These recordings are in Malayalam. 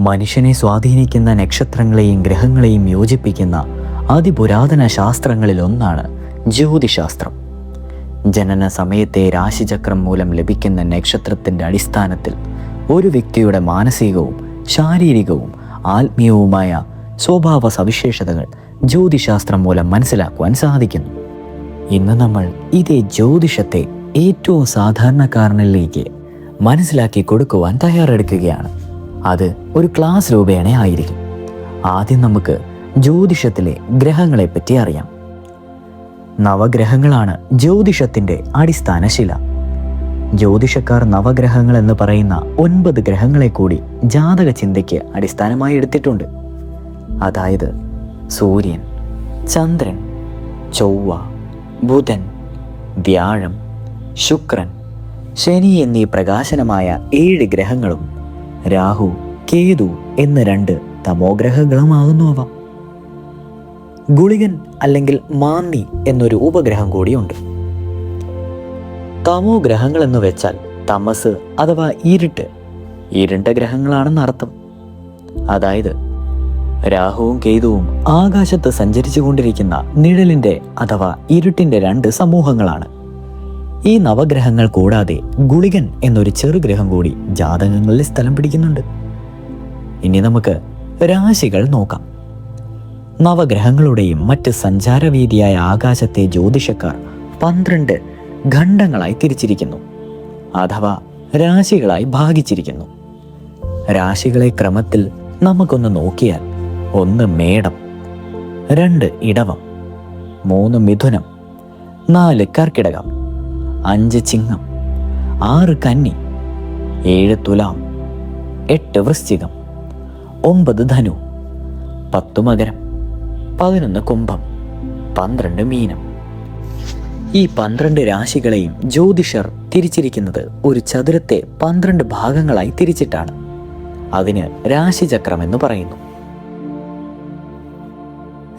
മനുഷ്യനെ സ്വാധീനിക്കുന്ന നക്ഷത്രങ്ങളെയും ഗ്രഹങ്ങളെയും യോജിപ്പിക്കുന്ന അതിപുരാതന ശാസ്ത്രങ്ങളിൽ ഒന്നാണ് ജ്യോതിശാസ്ത്രം. ജനന സമയത്തെ രാശിചക്രം മൂലം ലഭിക്കുന്ന നക്ഷത്രത്തിൻ്റെ അടിസ്ഥാനത്തിൽ ഒരു വ്യക്തിയുടെ മാനസികവും ശാരീരികവും ആത്മീയവുമായ സ്വഭാവ സവിശേഷതകൾ ജ്യോതിശാസ്ത്രം മൂലം മനസ്സിലാക്കുവാൻ സാധിക്കുന്നു. ഇന്ന് നമ്മൾ ഇതേ ജ്യോതിഷത്തെ ഏറ്റവും സാധാരണക്കാരനിലേക്ക് മനസ്സിലാക്കി കൊടുക്കുവാൻ തയ്യാറെടുക്കുകയാണ്. അത് ഒരു ക്ലാസ് രൂപേണ ആയിരിക്കും. ആദ്യം നമുക്ക് ജ്യോതിഷത്തിലെ ഗ്രഹങ്ങളെ പറ്റി അറിയാം. നവഗ്രഹങ്ങളാണ് ജ്യോതിഷത്തിൻ്റെ അടിസ്ഥാന ശില. ജ്യോതിഷക്കാർ നവഗ്രഹങ്ങൾ എന്ന് പറയുന്ന 9 ഗ്രഹങ്ങളെ കൂടി ജാതക ചിന്തയ്ക്ക് അടിസ്ഥാനമായി എടുത്തിട്ടുണ്ട്. അതായത് സൂര്യൻ, ചന്ദ്രൻ, ചൊവ്വ, ബുധൻ, വ്യാഴം, ശുക്രൻ, ശനി എന്നീ പ്രകാശനമായ 7 ഗ്രഹങ്ങളും രാഹു, കേതു എന്ന 2 തമോഗ്രഹങ്ങളുമാകുന്നു അവ. ഗുളികൻ അല്ലെങ്കിൽ മാന്തി എന്നൊരു ഉപഗ്രഹം കൂടിയുണ്ട്. തമോ ഗ്രഹങ്ങൾ എന്ന് വെച്ചാൽ തമസ് അഥവാ ഇരുണ്ട ഗ്രഹങ്ങളാണെന്നർത്ഥം. അതായത് രാഹുവും കേതുവും ആകാശത്ത് സഞ്ചരിച്ചു കൊണ്ടിരിക്കുന്ന നിഴലിൻ്റെ അഥവാ ഇരുട്ടിൻ്റെ 2 സമൂഹങ്ങളാണ്. ഈ നവഗ്രഹങ്ങൾ കൂടാതെ ഗുളികൻ എന്നൊരു ചെറുഗ്രഹം കൂടി ജാതകങ്ങളിൽ സ്ഥലം പിടിക്കുന്നുണ്ട്. ഇനി നമുക്ക് രാശികൾ നോക്കാം. നവഗ്രഹങ്ങളുടെയും മറ്റ് സഞ്ചാരവീതിയായ ആകാശത്തെ ജ്യോതിഷക്കാർ 12 ഖണ്ഡങ്ങളായി തിരിച്ചിരിക്കുന്നു, അഥവാ രാശികളായി ഭാഗിച്ചിരിക്കുന്നു. രാശികളെ ക്രമത്തിൽ നമുക്കൊന്ന് നോക്കിയാൽ 1 മേടം, 2 ഇടവം, 3 മിഥുനം, 4 കർക്കിടകം, 5 ചിങ്ങം, 6 കന്നി, 7 തുലാം, 8 വൃശ്ചികം, 9 ധനു, 10 മകരം, 11 കുംഭം, 12 മീനം. ഈ 12 രാശികളെയും ജ്യോതിഷർ തിരിച്ചിരിക്കുന്നത് ഒരു ചതുരത്തെ 12 ഭാഗങ്ങളായി തിരിച്ചിട്ടാണ്. അതിന് രാശിചക്രം എന്ന് പറയുന്നു.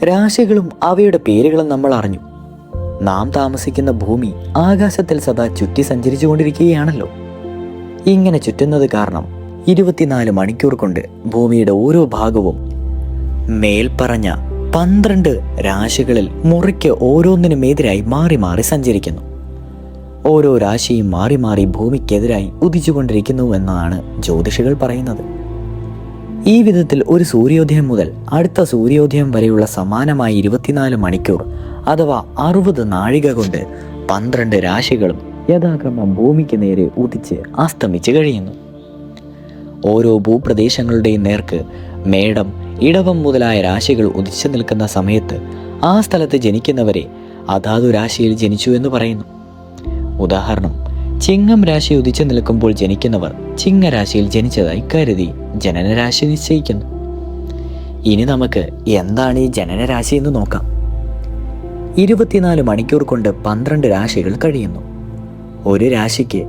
രാശികളും അവയുടെ പേരുകളും നമ്മൾ അറിഞ്ഞു. നാം താമസിക്കുന്ന ഭൂമി ആകാശത്തിൽ സദാ ചുറ്റി സഞ്ചരിച്ചു കൊണ്ടിരിക്കുകയാണല്ലോ. ഇങ്ങനെ ചുറ്റുന്നത് കാരണം 24 മണിക്കൂർ കൊണ്ട് ഭൂമിയുടെ ഓരോ ഭാഗവും മേൽപ്പറഞ്ഞ 12 രാശികളിൽ മുറയ്ക്ക് ഓരോന്നിനുമെതിരായി മാറി മാറി സഞ്ചരിക്കുന്നു. ഓരോ രാശിയും മാറി മാറി ഭൂമിക്കെതിരായി ഉദിച്ചുകൊണ്ടിരിക്കുന്നു എന്നാണ് ജ്യോതിഷികൾ പറയുന്നത്. ഈ വിധത്തിൽ ഒരു സൂര്യോദയം മുതൽ അടുത്ത സൂര്യോദയം വരെയുള്ള സമാനമായ 24 മണിക്കൂർ അഥവാ 60 നാഴിക കൊണ്ട് 12 രാശികളും യഥാക്രമം ഭൂമിക്ക് നേരെ ഉദിച്ച് അസ്തമിച്ച് കഴിയുന്നു. ഓരോ ഭൂപ്രദേശങ്ങളുടെയും നേർക്ക് മേടം, ഇടവം മുതലായ രാശികൾ ഉദിച്ചു നിൽക്കുന്ന സമയത്ത് ആ സ്ഥലത്ത് ജനിക്കുന്നവരെ അതാതു രാശിയിൽ ജനിച്ചു എന്ന് പറയുന്നു. ഉദാഹരണം, ചിങ്ങം രാശി ഉദിച്ചു നിൽക്കുമ്പോൾ ജനിക്കുന്നവർ ചിങ്ങരാശിയിൽ ജനിച്ചതായി കരുതി ജനനരാശി നിശ്ചയിക്കുന്നു. ഇനി നമുക്ക് എന്താണ് ഈ ജനനരാശി എന്ന് നോക്കാം. 24 മണിക്കൂർ കൊണ്ട് 12 രാശികൾ കഴിയുന്നു. ഒരു രാശിക്ക്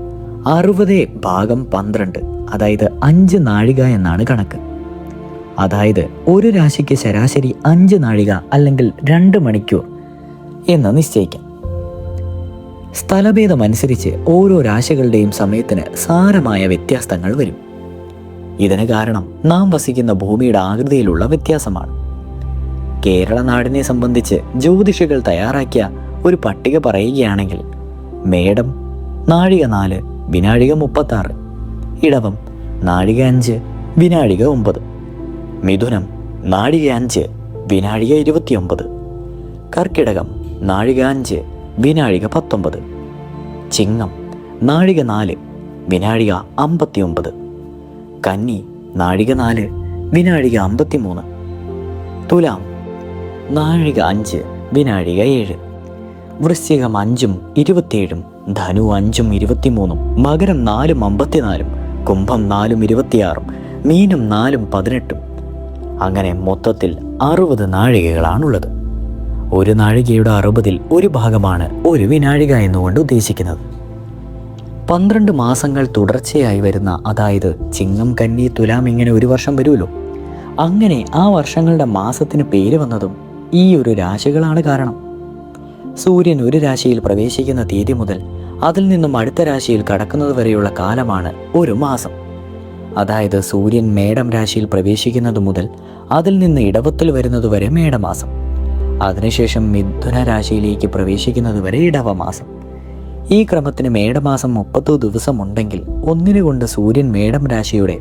60/12, അതായത് 5 നാഴിക എന്നാണ് കണക്ക്. അതായത് ഒരു രാശിക്ക് ശരാശരി 5 നാഴിക അല്ലെങ്കിൽ 2 മണിക്കൂർ എന്ന് നിശ്ചയിക്കാം. സ്ഥലഭേദമനുസരിച്ച് ഓരോ രാശികളുടെയും സമയത്തിന് സാരമായ വ്യത്യാസങ്ങൾ വരും. ഇതിന് കാരണം നാം വസിക്കുന്ന ഭൂമിയുടെ ആകൃതിയിലുള്ള വ്യത്യാസമാണ്. കേരള നാടിനെ സംബന്ധിച്ച് ജ്യോതിഷികൾ തയ്യാറാക്കിയ ഒരു പട്ടിക പറയുകയാണെങ്കിൽ മേടം നാഴിക 4 വിനാഴിക 36, ഇടവം നാഴിക 5 വിനാഴിക 9, മിഥുനം നാഴിക 5 വിനാഴിക 29, കർക്കിടകം നാഴിക 5 വിനാഴിക 19, ചിങ്ങം നാഴിക 4 വിനാഴിക 59, കന്നി നാഴിക 4 വിനാഴിക 53, തുലാം നാഴിക 5 വിനാഴിക 7, വൃശ്ചികം 5 27, ധനു 5 23, മകരം 4 54, കുംഭം 4 26, മീനം 4 18. അങ്ങനെ മൊത്തത്തിൽ 60 നാഴികകളാണുള്ളത്. ഒരു നാഴികയുടെ 60ൽ ഒരു ഭാഗമാണ് ഒരു വിനാഴിക എന്നുകൊണ്ട് ഉദ്ദേശിക്കുന്നത്. 12 മാസങ്ങൾ തുടർച്ചയായി വരുന്ന, അതായത് ചിങ്ങം, കന്നി, തുലാം ഇങ്ങനെ ഒരു വർഷം വരുമല്ലോ. അങ്ങനെ ആ വർഷങ്ങളുടെ മാസത്തിന് പേര് വന്നതും ഈ ഒരു രാശികളാണ് കാരണം. സൂര്യൻ ഒരു രാശിയിൽ പ്രവേശിക്കുന്ന തീയതി മുതൽ അതിൽ നിന്നും അടുത്ത രാശിയിൽ കടക്കുന്നത് വരെയുള്ള കാലമാണ് ഒരു മാസം. അതായത് സൂര്യൻ മേടം രാശിയിൽ പ്രവേശിക്കുന്നത് മുതൽ അതിൽ നിന്ന് ഇടവത്തിൽ വരുന്നത് വരെ മേടമാസം, അതിനുശേഷം മിഥുന രാശിയിലേക്ക് പ്രവേശിക്കുന്നത് വരെ ഇടവമാസം. ഈ ക്രമത്തിന് മേടമാസം 30 ദിവസമുണ്ടെങ്കിൽ ഒന്നിന് കൊണ്ട് സൂര്യൻ മേടം രാശിയുടെ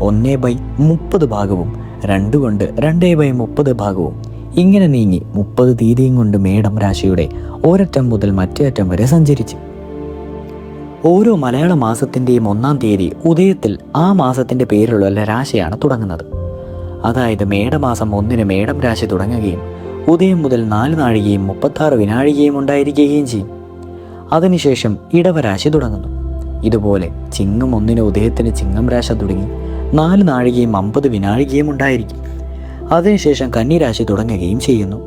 1/30 ഭാഗവും 2 കൊണ്ട് 2/30 ഭാഗവും ഇങ്ങനെ നീങ്ങി 30 തീയതിയും കൊണ്ട് മേടം രാശിയുടെ ഒരറ്റം മുതൽ മറ്റേ അറ്റം വരെ സഞ്ചരിച്ചു. ഓരോ മലയാള മാസത്തിൻ്റെയും 1-ാം തീയതി ഉദയത്തിൽ ആ മാസത്തിൻ്റെ പേരിലുള്ള രാശിയാണ് തുടങ്ങുന്നത്. അതായത് മേടമാസം 1-ന് മേടം രാശി തുടങ്ങുകയും ഉദയം മുതൽ 4 നാഴികയും 36 വിനാഴികയും ഉണ്ടായിരിക്കുകയും ചെയ്യും. അതിനുശേഷം ഇടവരാശി തുടങ്ങുന്നു. ഇതുപോലെ ചിങ്ങം 1-ന് ഉദയത്തിന് ചിങ്ങം രാശി തുടങ്ങി 4 നാഴികയും 50 വിനാഴികയും ഉണ്ടായിരിക്കും. അതിനുശേഷം കന്നിരാശി തുടങ്ങുകയും ചെയ്യുന്നു.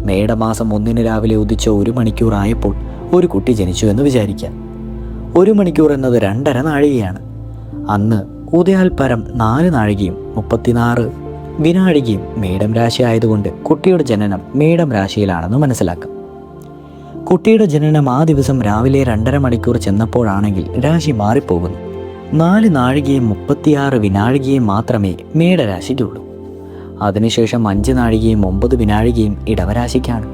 മേടമാസം 1-ന് രാവിലെ ഉദിച്ച 1 മണിക്കൂർ ആയപ്പോൾ ഒരു കുട്ടി ജനിച്ചു എന്ന് വിചാരിക്കാം. 1 മണിക്കൂർ എന്നത് 2.5 നാഴികയാണ്. അന്ന് ഉദയാൽപരം 4 നാഴികയും 36 വിനാഴികയും മേടം രാശി ആയതുകൊണ്ട് കുട്ടിയുടെ ജനനം മേടം രാശിയിലാണെന്ന് മനസ്സിലാക്കാം. കുട്ടിയുടെ ജനനം ആ ദിവസം രാവിലെ 2.5 മണിക്കൂർ ചെന്നപ്പോഴാണെങ്കിൽ രാശി മാറിപ്പോകുന്നു. 4 നാഴികയും 36 വിനാഴികയും മാത്രമേ മേടരാശിക്കുള്ളൂ. അതിനുശേഷം 5 നാഴികയും 9 വിനാഴികയും ഇടവരാശിക്കാണ്.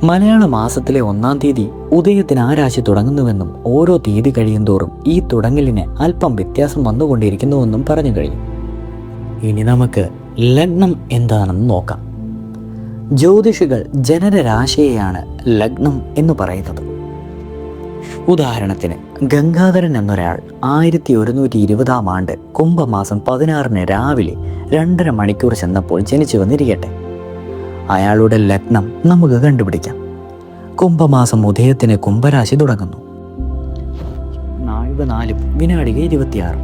മലയാള മാസത്തിലെ 1-ാം തീയതി ഉദയത്തിന് ആ രാശി തുടങ്ങുന്നുവെന്നും ഓരോ തീയതി കഴിയും തോറും ഈ തുടങ്ങലിന് അല്പം വ്യത്യാസം വന്നുകൊണ്ടിരിക്കുന്നുവെന്നും പറഞ്ഞു കഴിയും. ഇനി നമുക്ക് ലഗ്നം എന്താണെന്ന് നോക്കാം. ജ്യോതിഷികൾ ജനനരാശിയെയാണ് ലഗ്നം എന്ന് പറയുന്നത്. ഉദാഹരണത്തിന് ഗംഗാധരൻ എന്നൊരാൾ 1120-ാം ആണ്ട് കുംഭമാസം 16-ന് രാവിലെ 2.5 മണിക്കൂർ ചെന്നപ്പോൾ ജനിച്ചു വന്നിരിക്കട്ടെ. അയാളുടെ ലഗ്നം നമുക്ക് കണ്ടുപിടിക്കാം. കുംഭമാസം ഉദയത്തിന് കുംഭരാശി തുടങ്ങുന്നു. 4 വിനാഴിക 26.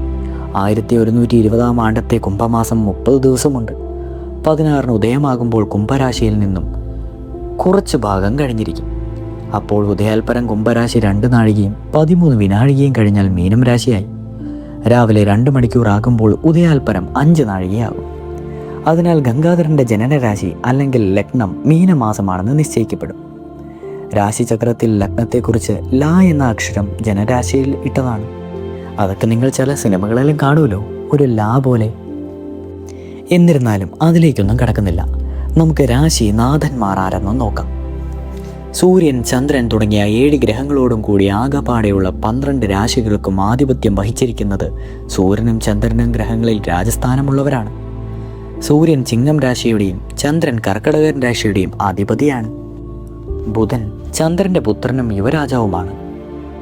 1120-ാം ആണ്ടത്തെ കുംഭമാസം 30 ദിവസമുണ്ട്. 16-ന് ഉദയമാകുമ്പോൾ കുംഭരാശിയിൽ നിന്നും കുറച്ച് ഭാഗം കഴിഞ്ഞിരിക്കും. അപ്പോൾ ഉദയാൽപരം കുംഭരാശി 2 നാഴികയും 13 വിനാഴികയും കഴിഞ്ഞാൽ മീനം രാശിയായി. രാവിലെ 2 മണിക്കൂർ ആകുമ്പോൾ ഉദയാൽപരം 5 നാഴികയാകും. അതിനാൽ ഗംഗാധരൻ്റെ ജനനരാശി അല്ലെങ്കിൽ ലഗ്നം മീനമാസമാണെന്ന് നിശ്ചയിക്കപ്പെടും. രാശിചക്രത്തിൽ ലഗ്നത്തെക്കുറിച്ച് ല എന്ന അക്ഷരം ജനരാശിയിൽ ഇട്ടതാണ്. അതൊക്കെ നിങ്ങൾ ചില സിനിമകളിലും കാണുമല്ലോ, ഒരു ല പോലെ. എന്നിരുന്നാലും അതിലേക്കൊന്നും കടക്കുന്നില്ല. നമുക്ക് രാശി നാഥന്മാർ ആരെന്നും നോക്കാം. സൂര്യൻ, ചന്ദ്രൻ തുടങ്ങിയ 7 ഗ്രഹങ്ങളോടും കൂടി ആകെപ്പാടെയുള്ള 12 രാശികൾക്കും ആധിപത്യം വഹിച്ചിരിക്കുന്നത് സൂര്യനും ചന്ദ്രനും ഗ്രഹങ്ങളിൽ രാജസ്ഥാനമുള്ളവരാണ്. സൂര്യൻ ചിങ്ങം രാശിയുടെയും ചന്ദ്രൻ കർക്കടകൻ രാശിയുടെയും അധിപതിയാണ്. ബുധൻ ചന്ദ്രന്റെ പുത്രനും യുവരാജാവുമാണ്.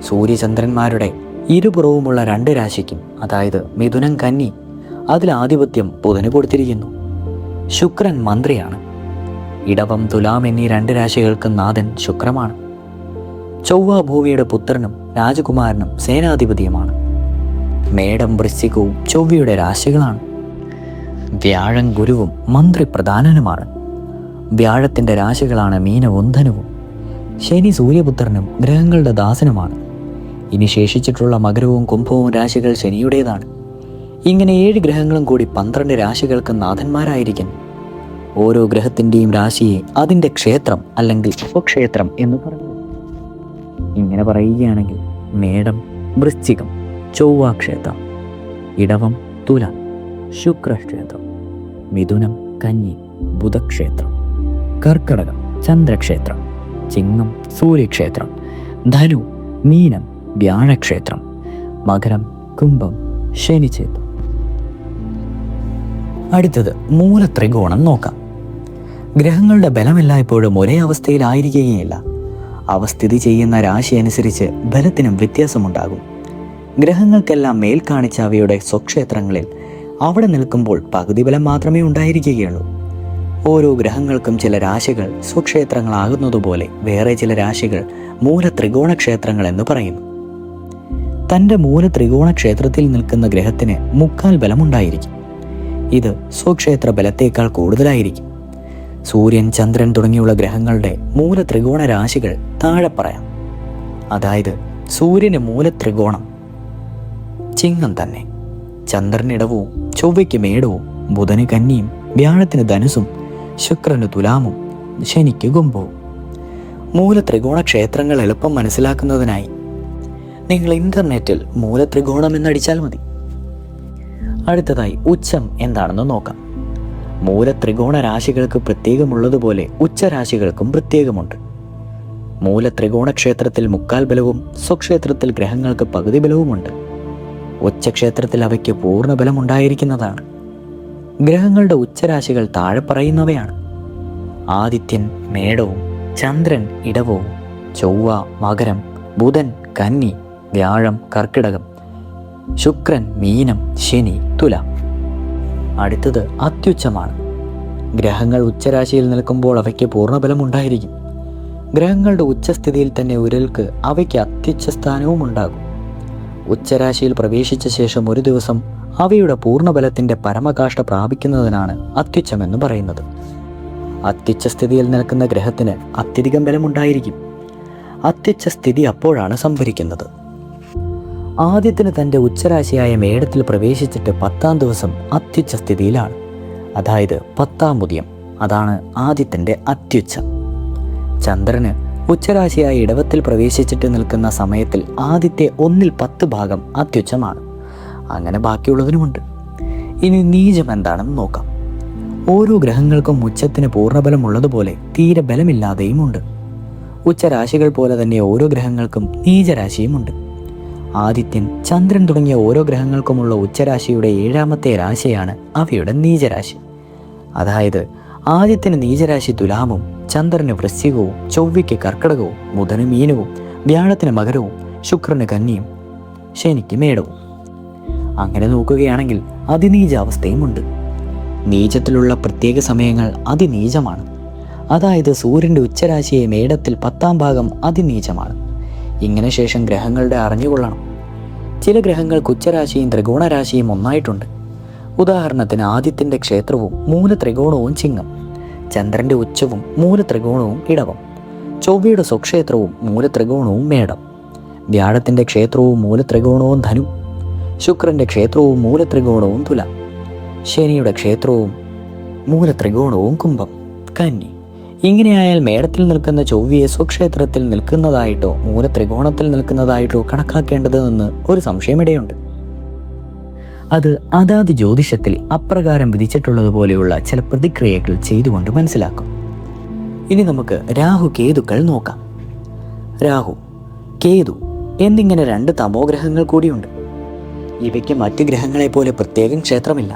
സൂര്യചന്ദ്രന്മാരുടെ ഇരുപുറവുമുള്ള 2 രാശിക്കും, അതായത് മിഥുനം, കന്നി, അതിൽ ആധിപത്യം ബുധന് കൊടുത്തിരിക്കുന്നു. ശുക്രൻ മന്ത്രിയാണ്. ഇടവം, തുലാം എന്നീ 2 രാശികൾക്ക് നാഥൻ ശുക്രമാണ്. ചൊവ്വ ഭൂമിയുടെ പുത്രനും രാജകുമാരനും സേനാധിപതിയുമാണ്. മേടം, വൃശ്ചികവും ചൊവ്വയുടെ രാശികളാണ്. വ്യാഴം ഗുരുവും മന്ത്രിപ്രധാനനുമാണ്. വ്യാഴത്തിൻ്റെ രാശികളാണ് മീനവും ധനുവും. ശനി സൂര്യപുത്രനും ഗ്രഹങ്ങളുടെ ദാസനുമാണ്. ഇനി ശേഷിച്ചിട്ടുള്ള മകരവും കുംഭവും രാശികൾ ശനിയുടേതാണ്. ഇങ്ങനെ 7 ഗ്രഹങ്ങളും കൂടി 12 രാശികൾക്ക് നാഥന്മാരായിരിക്കുന്നു. ഓരോ ഗ്രഹത്തിൻ്റെയും രാശിയെ അതിൻ്റെ ക്ഷേത്രം അല്ലെങ്കിൽ ഉപക്ഷേത്രം എന്ന് പറഞ്ഞു. ഇങ്ങനെ പറയുകയാണെങ്കിൽ മേടം, വൃശ്ചികം ചൊവ്വ ക്ഷേത്രം, ഇടവം, തുലാം ശുക്രക്ഷേത്രം, മിഥുനം, കന്നി ബുധക്ഷേത്രം, കർക്കടകം ചന്ദ്രക്ഷേത്രം, ചിങ്ങം സൂര്യക്ഷേത്രം, ധനു, മീനം വ്യാഴക്ഷേത്രം, മകരം, കുംഭം ശനിക്ഷേത്രം. അടുത്തത് മൂലത്രികോണം നോക്കാം. ഗ്രഹങ്ങളുടെ ബലമെല്ലായ്പ്പോഴും ഒരേ അവസ്ഥയിലായിരിക്കുകയില്ല. അവ സ്ഥിതി ചെയ്യുന്ന രാശി അനുസരിച്ച് ബലത്തിനും വ്യത്യാസമുണ്ടാകും. ഗ്രഹങ്ങൾക്കെല്ലാം മേൽ കാണിച്ച അവയുടെ സ്വക്ഷേത്രങ്ങളിൽ അവിടെ നിൽക്കുമ്പോൾ പകുതി ബലം മാത്രമേ ഉണ്ടായിരിക്കുകയുള്ളൂ. ഓരോ ഗ്രഹങ്ങൾക്കും ചില രാശികൾ സ്വക്ഷേത്രങ്ങളാകുന്നതുപോലെ വേറെ ചില രാശികൾ മൂലത്രികോണ ക്ഷേത്രങ്ങൾ എന്ന് പറയുന്നു. തൻ്റെ മൂലത്രികോണ ക്ഷേത്രത്തിൽ നിൽക്കുന്ന ഗ്രഹത്തിന് 3/4 ബലമുണ്ടായിരിക്കും. ഇത് സ്വക്ഷേത്ര ബലത്തേക്കാൾ കൂടുതലായിരിക്കും. സൂര്യൻ, ചന്ദ്രൻ തുടങ്ങിയുള്ള ഗ്രഹങ്ങളുടെ മൂലത്രികോണ രാശികൾ താഴെ പറയാം. അതായത് സൂര്യന് മൂലത്രികോണം ചിങ്ങം തന്നെ, ചന്ദ്രന് ഇടവവും ചൊവ്വയ്ക്ക് മേടവും, ബുധന് കന്നിയും, വ്യാഴത്തിന് ധനുസും, ശുക്രന് തുലാമും, ശനിക്ക് കുംഭവും. മൂലത്രികോണ ക്ഷേത്രങ്ങൾ എളുപ്പം മനസ്സിലാക്കുന്നതിനായി നിങ്ങൾ ഇന്റർനെറ്റിൽ മൂലത്രികോണം എന്നടിച്ചാൽ മതി. അടുത്തതായി ഉച്ചം എന്താണെന്ന് നോക്കാം. മൂലത്രികോണ രാശികൾക്ക് പ്രത്യേകമുള്ളതുപോലെ ഉച്ചരാശികൾക്കും പ്രത്യേകമുണ്ട്. മൂലത്രികോണ ക്ഷേത്രത്തിൽ മുക്കാൽ ബലവും സ്വക്ഷേത്രത്തിൽ ഗ്രഹങ്ങൾക്ക് പകുതി ബലവുമുണ്ട്. ഉച്ചക്ഷേത്രത്തിൽ അവയ്ക്ക് പൂർണ്ണ ബലമുണ്ടായിരിക്കുന്നതാണ്. ഗ്രഹങ്ങളുടെ ഉച്ചരാശികൾ താഴെ പറയുന്നവയാണ്: ആദിത്യൻ മേടവും, ചന്ദ്രൻ ഇടവവും, ചൊവ്വ മകരം, ബുധൻ കന്നി, വ്യാഴം കർക്കിടകം, ശുക്രൻ മീനം, ശനി തുലാം. അടുത്തത് അത്യുച്ചമാണ്. ഗ്രഹങ്ങൾ ഉച്ചരാശിയിൽ നിൽക്കുമ്പോൾ അവയ്ക്ക് പൂർണ്ണബലം ഉണ്ടായിരിക്കും. ഗ്രഹങ്ങളുടെ ഉച്ചസ്ഥിതിയിൽ തന്നെ ഉരൽക്ക് അവയ്ക്ക് അത്യുച്ച സ്ഥാനവും ഉണ്ടാകും. ഉച്ചരാശിയിൽ പ്രവേശിച്ച ശേഷം ഒരു ദിവസം അവയുടെ പൂർണ്ണബലത്തിൻ്റെ പരമകാഷ്ഠ പ്രാപിക്കുന്നതിനാണ് അത്യുച്ചമെന്ന് പറയുന്നത്. അത്യുച്ച സ്ഥിതിയിൽ നിൽക്കുന്ന ഗ്രഹത്തിന് അത്യധികം ബലമുണ്ടായിരിക്കും. അത്യുച്ച സ്ഥിതി അപ്പോഴാണ് സംഭരിക്കുന്നത്. ആദ്യത്തിന് തൻ്റെ ഉച്ചരാശിയായ മേടത്തിൽ പ്രവേശിച്ചിട്ട് 10-ാം ദിവസം അത്യുച്ച സ്ഥിതിയിലാണ്. അതായത് 10-ാം ഉദയം. അതാണ് ആദ്യത്തിൻ്റെ അത്യുച്ച. ചന്ദ്രന് ഉച്ചരാശിയായ ഇടവത്തിൽ പ്രവേശിച്ചിട്ട് നിൽക്കുന്ന സമയത്തിൽ ആദ്യത്തെ 1/10 ഭാഗം അത്യുച്ചമാണ്. അങ്ങനെ ബാക്കിയുള്ളതിനുമുണ്ട്. ഇനി നീചം എന്താണെന്ന് നോക്കാം. ഓരോ ഗ്രഹങ്ങൾക്കും ഉച്ചത്തിന് പൂർണ്ണബലം ഉള്ളതുപോലെ തീരെ ബലമില്ലാതെയും ഉണ്ട്. ഉച്ചരാശികൾ പോലെ തന്നെ ഓരോ ഗ്രഹങ്ങൾക്കും നീചരാശിയുമുണ്ട്. ആദിത്യൻ, ചന്ദ്രൻ തുടങ്ങിയ ഓരോ ഗ്രഹങ്ങൾക്കുമുള്ള ഉച്ചരാശിയുടെ 7ാമത്തെ രാശിയാണ് അവയുടെ നീചരാശി. അതായത് ആദിത്യന് നീചരാശി തുലാമും, ചന്ദ്രന് വൃശ്ചികവും, ചൊവ്വയ്ക്ക് കർക്കിടകവും, ബുധന് മീനവും, വ്യാഴത്തിന് മകരവും, ശുക്രന് കന്നിയും, ശനിക്ക് മേടവും. അങ്ങനെ നോക്കുകയാണെങ്കിൽ അതിനീചാവസ്ഥയുമുണ്ട്. നീചത്തിലുള്ള പ്രത്യേക സമയങ്ങൾ അതിനീചമാണ്. അതായത് സൂര്യൻ്റെ ഉച്ചരാശിയെ മേടത്തിൽ 10-ാം ഭാഗം അതിനീചമാണ്. ഇങ്ങനെ ശേഷം ഗ്രഹങ്ങളുടെ അറിഞ്ഞുകൊള്ളണം. ചില ഗ്രഹങ്ങൾക്ക് ഉച്ചരാശിയും ത്രികോണരാശിയും ഒന്നായിട്ടുണ്ട്. ഉദാഹരണത്തിന് ആദിത്യൻ്റെ ക്ഷേത്രവും മൂലത്രികോണവും ചിങ്ങം, ചന്ദ്രൻ്റെ ഉച്ചവും മൂലത്രികോണവും ഇടവം, ചൊവ്വയുടെ സ്വക്ഷേത്രവും മൂലത്രികോണവും മേടം, വ്യാഴത്തിൻ്റെ ക്ഷേത്രവും മൂലത്രികോണവും ധനു, ശുക്രൻ്റെ ക്ഷേത്രവും മൂലത്രികോണവും തുലാം, ശനിയുടെ ക്ഷേത്രവും മൂലത്രികോണവും കുംഭം, കന്നി. ഇങ്ങനെയായാൽ മേടത്തിൽ നിൽക്കുന്ന ചൊവ്വയെ സ്വക്ഷേത്രത്തിൽ നിൽക്കുന്നതായിട്ടോ മൂലത്രികോണത്തിൽ നിൽക്കുന്നതായിട്ടോ കണക്കാക്കേണ്ടതെന്ന് ഒരു സംശയമിടയുണ്ട്. അത് അതാത് ജ്യോതിഷത്തിൽ അപ്രകാരം വിധിച്ചിട്ടുള്ളതുപോലെയുള്ള ചില പ്രതിക്രിയകൾ ചെയ്തുകൊണ്ട് മനസ്സിലാക്കും. ഇനി നമുക്ക് രാഹു കേതുക്കൾ നോക്കാം. രാഹു, കേതു എന്നിങ്ങനെ 2 തമോഗ്രഹങ്ങൾ കൂടിയുണ്ട്. ഇവയ്ക്ക് മറ്റ് ഗ്രഹങ്ങളെ പോലെ പ്രത്യേകം ക്ഷേത്രമില്ല.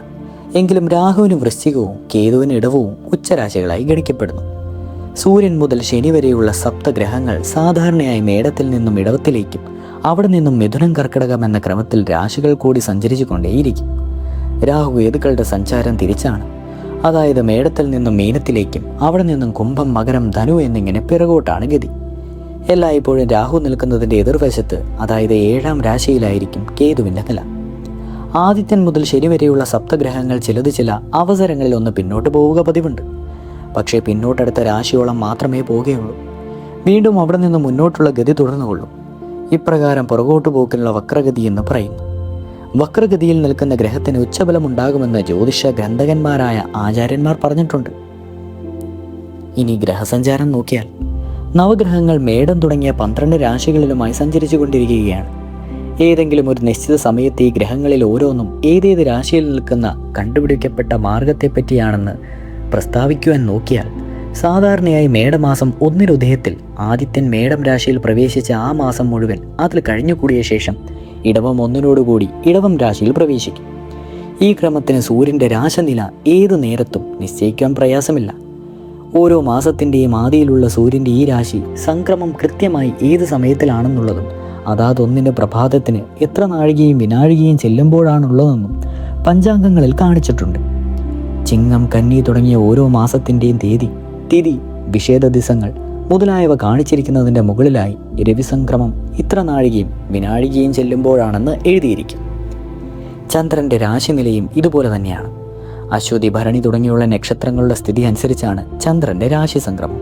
എങ്കിലും രാഹുവിന് വൃശ്ചികവും കേതുവിന് ഇടവവും ഉച്ചരാശികളായി ഗണിക്കപ്പെടുന്നു. സൂര്യൻ മുതൽ ശനി വരെയുള്ള സപ്തഗ്രഹങ്ങൾ സാധാരണയായി മേടത്തിൽ നിന്നും ഇടവത്തിലേക്കും അവിടെ നിന്നും മിഥുനം കർക്കിടകം എന്ന ക്രമത്തിൽ രാശികൾ കൂടി സഞ്ചരിച്ചു കൊണ്ടേയിരിക്കും. രാഹു കേതുക്കളുടെ സഞ്ചാരം തിരിച്ചാണ്. അതായത് മേടത്തിൽ നിന്നും മീനത്തിലേക്കും അവിടെ നിന്നും കുംഭം മകരം ധനു എന്നിങ്ങനെ പിറകോട്ടാണ് ഗതി. എല്ലായ്പ്പോഴും രാഹു നിൽക്കുന്നതിൻ്റെ എതിർവശത്ത്, അതായത് 7ാം രാശിയിലായിരിക്കും കേതുവിൻ്റെ നില. ആദിത്യൻ മുതൽ ശനി വരെയുള്ള സപ്തഗ്രഹങ്ങൾ ചില അവസരങ്ങളിൽ ഒന്ന് പിന്നോട്ട് പോവുക പതിവുണ്ട്. പക്ഷേ പിന്നോട്ടടുത്ത രാശിയോളം മാത്രമേ പോവുകയുള്ളൂ. വീണ്ടും അവിടെ നിന്ന് മുന്നോട്ടുള്ള ഗതി തുടർന്നുകൊള്ളും. ഇപ്രകാരം പുറകോട്ടു പോക്കിനുള്ള വക്രഗതി എന്ന് പറയുന്നു. വക്രഗതിയിൽ നിൽക്കുന്ന ഗ്രഹത്തിന് ഉച്ചബലമുണ്ടാകുമെന്ന് ജ്യോതിഷ ഗ്രന്ഥകന്മാരായ ആചാര്യന്മാർ പറഞ്ഞിട്ടുണ്ട്. ഇനി ഗ്രഹസഞ്ചാരം നോക്കിയാൽ നവഗ്രഹങ്ങൾ മേടം തുടങ്ങിയ 12 രാശികളിലുമായി സഞ്ചരിച്ചു കൊണ്ടിരിക്കുകയാണ്. ഏതെങ്കിലും ഒരു നിശ്ചിത സമയത്ത് ഈ ഗ്രഹങ്ങളിൽ ഓരോന്നും ഏതേത് രാശിയിൽ നിൽക്കുന്ന കണ്ടുപിടിക്കപ്പെട്ട മാർഗത്തെപ്പറ്റിയാണെന്ന് പ്രസ്താവിക്കുവാൻ നോക്കിയാൽ സാധാരണയായി മേടമാസം 1 ഉദയത്തിൽ ആദിത്യൻ മേടം രാശിയിൽ പ്രവേശിച്ച ആ മാസം മുഴുവൻ അതിൽ കഴിഞ്ഞുകൂടിയ ശേഷം ഇടവം 1 ഇടവം രാശിയിൽ പ്രവേശിക്കും. ഈ ക്രമത്തിന് സൂര്യൻ്റെ രാശനില ഏതു നേരത്തും നിശ്ചയിക്കാൻ പ്രയാസമില്ല. ഓരോ മാസത്തിൻ്റെയും ആദിയിലുള്ള സൂര്യൻ്റെ ഈ രാശി സംക്രമം കൃത്യമായി ഏത് സമയത്തിലാണെന്നുള്ളതും അതാതൊന്നിൻ്റെ പ്രഭാതത്തിന് എത്ര നാഴികയും വിനാഴികയും ചെല്ലുമ്പോഴാണുള്ളതെന്നും പഞ്ചാംഗങ്ങളിൽ കാണിച്ചിട്ടുണ്ട്. ചിങ്ങം, കന്നി തുടങ്ങിയ ഓരോ മാസത്തിൻ്റെയും തീയതി, തിഥി, വിഷേദ ദിവസങ്ങൾ മുതലായവ കാണിച്ചിരിക്കുന്നതിൻ്റെ മുകളിലായി രവിസംക്രമം ഇത്ര നാഴികയും വിനാഴികയും ചെല്ലുമ്പോഴാണെന്ന് എഴുതിയിരിക്കും. ചന്ദ്രൻ്റെ രാശിനിലയും ഇതുപോലെ തന്നെയാണ്. അശ്വതി, ഭരണി തുടങ്ങിയുള്ള നക്ഷത്രങ്ങളുടെ സ്ഥിതി അനുസരിച്ചാണ് ചന്ദ്രൻ്റെ രാശി സംക്രമം.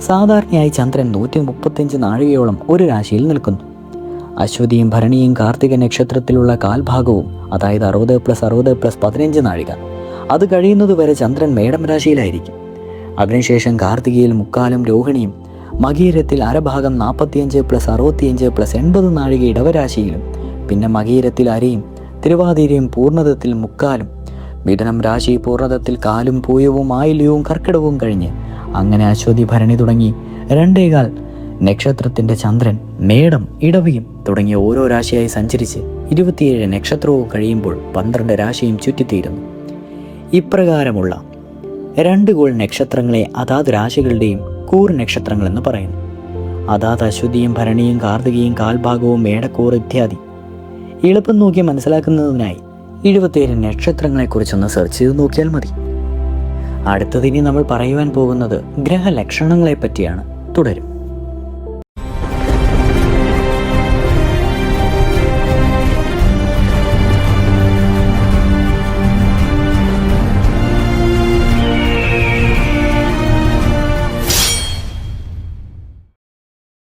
സാധാരണയായി ചന്ദ്രൻ 135 നാഴികയോളം ഒരു രാശിയിൽ നിൽക്കുന്നു. അശ്വതിയും ഭരണിയും കാർത്തിക നക്ഷത്രത്തിലുള്ള കാൽഭാഗവും, അതായത് 60+60+15 നാഴിക. അത് കഴിയുന്നതുവരെ ചന്ദ്രൻ മേടം രാശിയിലായിരിക്കും. അതിനുശേഷം കാർത്തികയിൽ മുക്കാലും, രോഹിണിയും മകീരത്തിൽ അരഭാഗം 45+65+80 നാഴിക ഇടവരാശിയിലും, പിന്നെ മകീരത്തിൽ അരയും തിരുവാതിരയും പൂർണ്ണതത്തിൽ മുക്കാലും, മിഥുനം രാശി പൂർണ്ണതത്തിൽ കാലും പൂയവും ആയില്യവും കർക്കിടവും കഴിഞ്ഞ് അങ്ങനെ അശ്വതി ഭരണി തുടങ്ങി 2.25 നക്ഷത്രത്തിൻ്റെ ചന്ദ്രൻ മേടം ഇടവയും തുടങ്ങിയ ഓരോ രാശിയായി സഞ്ചരിച്ച് 27 നക്ഷത്രവും കഴിയുമ്പോൾ 12 രാശിയും ചുറ്റിത്തീരുന്നു. ഇപ്രകാരമുള്ള 2 ഗോൾ നക്ഷത്രങ്ങളെ അതാത് രാശികളുടെയും കൂർ നക്ഷത്രങ്ങളെന്ന് പറയുന്നു. അതാത് അശ്വതിയും ഭരണിയും കാർത്തികയും കാൽഭാഗവും മേടക്കൂർ ഇത്യാദി. എളുപ്പം നോക്കി മനസ്സിലാക്കുന്നതിനായി 27 നക്ഷത്രങ്ങളെക്കുറിച്ചൊന്ന് സെർച്ച് ചെയ്ത് നോക്കിയാൽ മതി. അടുത്തതിനി നമ്മൾ പറയുവാൻ പോകുന്നത് ഗ്രഹലക്ഷണങ്ങളെ പറ്റിയാണ്. തുടരും.